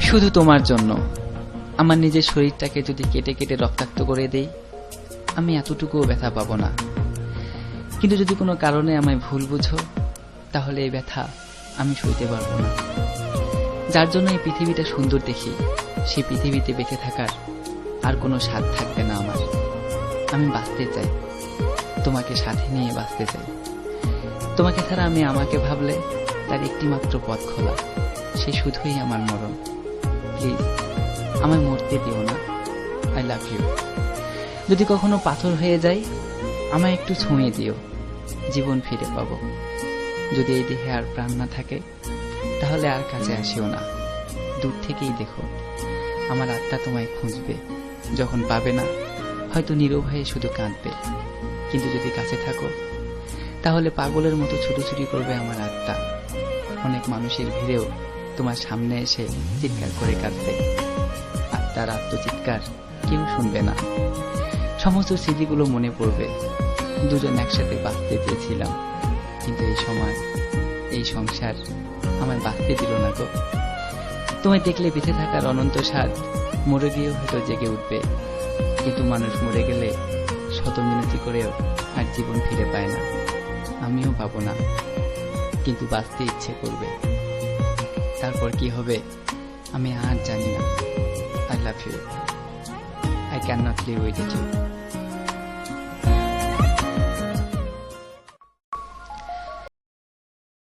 শুধু তোমার জন্য আমার নিজের শরীরটাকে যদি কেটে কেটে রক্তাক্ত করে দেই, আমি এতটুকুও ব্যথা পাবো না। কিন্তু যদি কোনো কারণে আমায় ভুল বুঝো, তাহলে এই ব্যথা আমি সইতে পারবো না। যার জন্য এই পৃথিবীটা সুন্দর দেখি, সেই পৃথিবীতে বেঁচে থাকার আর কোনো স্বাদ থাকবে না আমার। আমি বাঁচতে চাই, তোমাকে সাথে নিয়ে বাঁচতে চাই। তোমাকে ছাড়া আমি আমাকে ভাবলে তার একটি মাত্র পথ খোলা, সে শুধুই আমার মরণ। প্লিজ আমায় মরতে দিও না। I love you. যদি কখনো পাথর হয়ে যায়, আমায় একটু ছুঁয়ে দিও, জীবন ফিরে পাবো। যদি এই দেহে আর প্রাণ না থাকে, তাহলে আর কাছে আসিও না, দূর থেকেই দেখো। আমার আত্মা তোমায় খুঁজবে, যখন পাবে না হয়তো নীরব হয়ে শুধু কাঁদবে। কিন্তু যদি কাছে থাকো, তাহলে পাগলের মতো ছুটোছুটি করবে আমার আত্মা। অনেক মানুষের ভিড়েও তোমার সামনে এসে চিৎকার করে কাঁদবে। আত্মার আত্মচিৎকার কেউ শুনবে না। সমস্ত স্মৃতিগুলো মনে পড়বে। দুজন একসাথে বাঁচতে চেয়েছিলাম, কিন্তু এই সময় এই সংসার আমায় বাঁচতে দিল না গো। তোমায় দেখলে বেঁচে থাকার অনন্ত স্বাদ মরে গিয়েও হয়তো জেগে উঠবে। কিন্তু মানুষ মরে গেলে শত মিনতি করেও আর জীবন ফিরে পায় না। আমিও পাবো না, কিন্তু বাঁচতে ইচ্ছে করবে। তারপর কি হবে আমি আর জানি না। I love you. I cannot live without you.